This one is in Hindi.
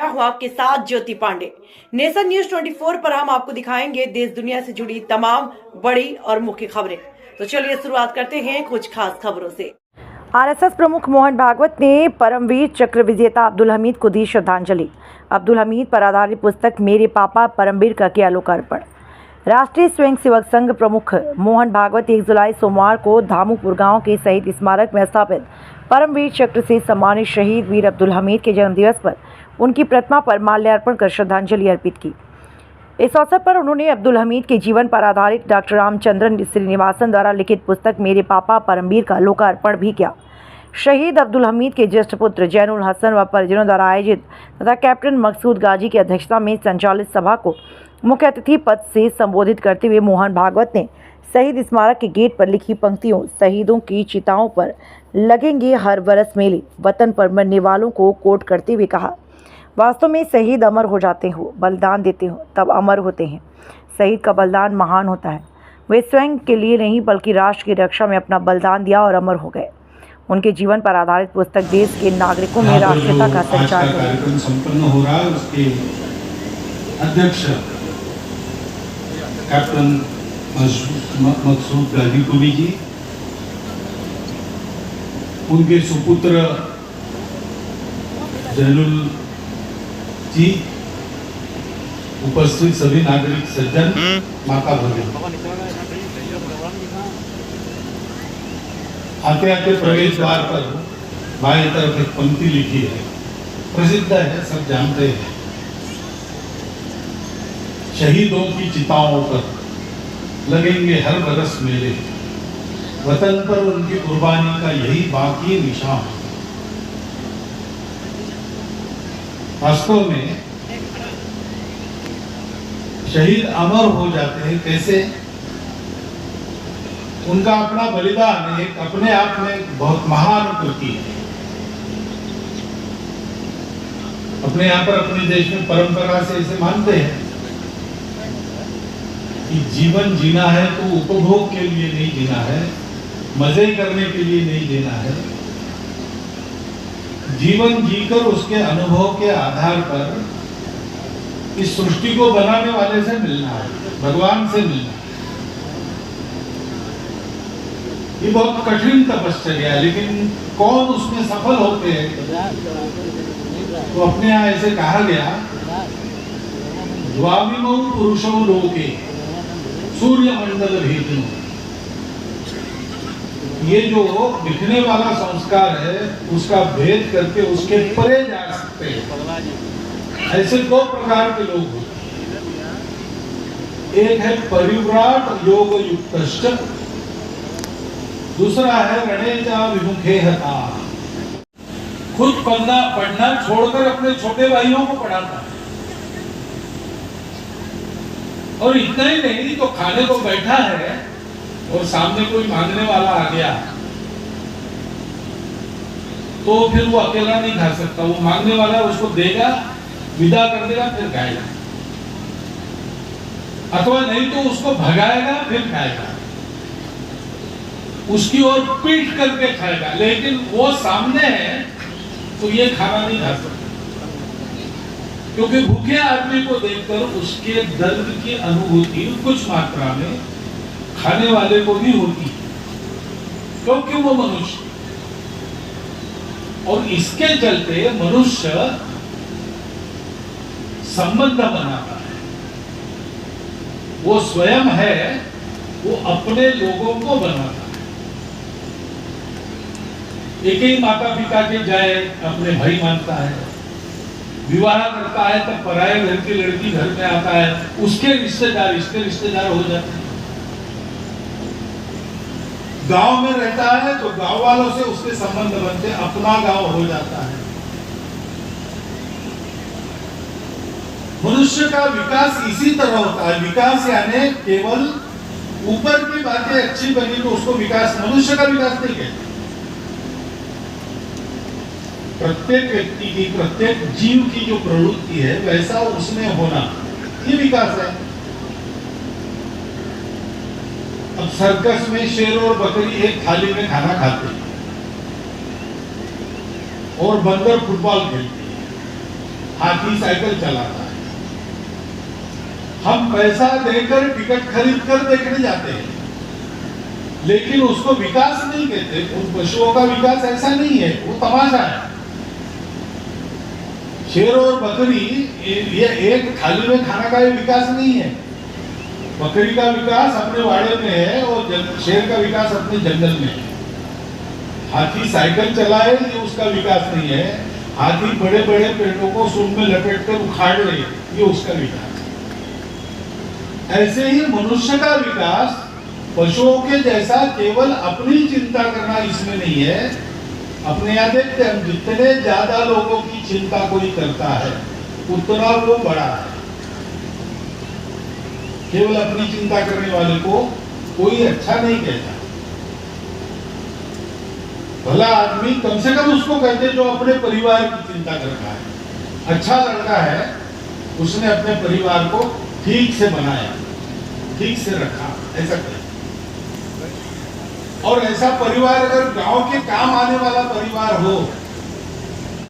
हूं आपके साथ ज्योति पांडे। नेशन न्यूज 24 पर हम आपको दिखाएंगे देश दुनिया से जुड़ी तमाम बड़ी और मुख्य खबरें। तो चलिए शुरुआत करते हैं कुछ खास खबरों से। आरएसएस प्रमुख मोहन भागवत ने परमवीर चक्र विजेता अब्दुल हमीद को दी श्रद्धांजलि। अब्दुल हमीद पर आधारित पुस्तक मेरे पापा परमवीर का किया लोकार्पण। राष्ट्रीय स्वयंसेवक संघ प्रमुख मोहन भागवत 1 जुलाई सोमवार को धामुपुर गांव के शहीद स्मारक में स्थापित परमवीर चक्र से सम्मानित शहीद वीर अब्दुल हमीद के जन्मदिवस पर उनकी प्रतिमा पर माल्यार्पण कर श्रद्धांजलि अर्पित की। इस अवसर पर उन्होंने अब्दुल हमीद के जीवन पर आधारित डॉक्टर रामचंद्रन श्रीनिवासन द्वारा लिखित पुस्तक मेरे पापा परमवीर का लोकार्पण भी किया। शहीद अब्दुल हमीद के ज्येष्ठ पुत्र जैनुल हसन व परिजनों द्वारा आयोजित तथा कैप्टन मकसूद गाजी की अध्यक्षता में संचालित सभा को मुख्य अतिथि पद से संबोधित करते हुए मोहन भागवत ने शहीद स्मारक के गेट पर लिखी पंक्तियों शहीदों की चिताओं पर लगेंगे हर बरस मेले, वतन पर मरने वालों को कोट करते हुए कहा, वास्तव में शहीद अमर हो जाते हो, बलिदान देते हो तब अमर होते हैं। शहीद का बलिदान महान होता है। वे स्वयं के लिए नहीं बल्कि राष्ट्र की रक्षा में अपना बलिदान दिया और अमर हो गए। उनके जीवन पर आधारित पुस्तक देश के नागरिकों में राष्ट्रीयता का संचार कार्यक्रम संपन्न हो रहा है। उसके अध्यक्ष कैप्टन मकसूद गाजी जी, उनके सुपुत्र जैनुल जी, उपस्थित सभी नागरिक सज्जन, माता भगिनी, आते आते प्रवेश द्वार पर बाएं तरफ एक पंक्ति लिखी है, प्रसिद्ध है, सब जानते हैं। शहीदों की चिताओं पर लगेंगे हर बरस मेले, वतन पर उनकी कुर्बानी का यही बाकी निशान। वास्तव में शहीद अमर हो जाते हैं। कैसे? उनका अपना बलिदान एक अपने आप में बहुत महान कृति है। अपने यहाँ पर अपने देश में परंपरा से इसे मानते हैं कि जीवन जीना है तो उपभोग के लिए नहीं जीना है, मजे करने के लिए नहीं जीना है। जीवन जीकर उसके अनुभव के आधार पर इस सृष्टि को बनाने वाले से मिलना है, भगवान से मिलना है। ये बहुत कठिन तपस्या है, लेकिन कौन उसमें सफल होते हैं? तो अपने यहाँ ऐसे कहा गया, द्वाविमौ पुरुषो लोके सूर्य मंडल भेदन। ये जो दिखने वाला संस्कार है उसका भेद करके उसके परे जा सकते हैं। ऐसे 2 प्रकार के लोग होते हैं। एक है परिव्राट योग युक्तश्च, दूसरा है रणेजा विमुखे हता। खुद पढ़ना छोड़कर अपने छोटे भाइयों को पढ़ाता है। और इतना ही नहीं तो खाने को बैठा है और सामने कोई मांगने वाला आ गया तो फिर वो अकेला नहीं खा सकता। वो मांगने वाला उसको देगा, विदा कर देगा, फिर खाएगा, अथवा नहीं तो उसको भगाएगा फिर खाएगा, उसकी ओर पीट करके खाएगा। लेकिन वो सामने है तो ये खाना नहीं खा सकता, क्योंकि भूखे आदमी को देखकर उसके दर्द की अनुभूति कुछ मात्रा में खाने वाले को भी होती है, क्योंकि वो मनुष्य। और इसके चलते मनुष्य संबंध बनाता है। वो स्वयं है, वो अपने लोगों को बनाता है। एक ही माता पिता के जाए अपने भाई मानता है, विवाह करता है तब पराये घर की लड़की घर में आता है, उसके रिश्तेदार इसके रिश्तेदार हो जाते हैं। गांव में रहता है तो गांव वालों से उसके संबंध बनते, अपना गांव हो जाता है। मनुष्य का विकास इसी तरह होता है। विकास यानी केवल ऊपर की बातें अच्छी बनी तो उसको विकास, मनुष्य का विकास नहीं कहते। प्रत्येक व्यक्ति की, प्रत्येक जीव की जो प्रवृत्ति है वैसा उसमें होना, ये विकास है। अब सर्कस में शेर और बकरी एक थाली में खाना खाते हैं और बंदर फुटबॉल खेलते हैं। हाथी साइकिल चलाता है। हम पैसा देकर टिकट खरीद कर देखने जाते हैं, लेकिन उसको विकास नहीं कहते। उन पशुओं का विकास ऐसा नहीं है, वो तमाशा है। शेर और बकरी ये एक थाली में खाना का विकास नहीं है। बकरी का विकास अपने वाड़े में है और शेर का विकास अपने जंगल में है। हाथी साइकिल चलाए ये उसका विकास नहीं है। हाथी बड़े बड़े पेड़ों को सूंड में लपेट कर उखाड़ ले, ये उसका विकास है। ऐसे ही मनुष्य का विकास पशुओं के जैसा केवल अपनी चिंता करना इसमें नहीं है। अपने यहाँ देखते हम, जितने ज्यादा लोगों की चिंता कोई करता है उतना वो बड़ा है। केवल अपनी चिंता करने वाले को कोई अच्छा नहीं कहता। भला आदमी कम से कम उसको कहते जो अपने परिवार की चिंता करता है। अच्छा लड़का है, उसने अपने परिवार को ठीक से बनाया, ठीक से रखा, ऐसा कहते। और ऐसा परिवार अगर गांव के काम आने वाला परिवार हो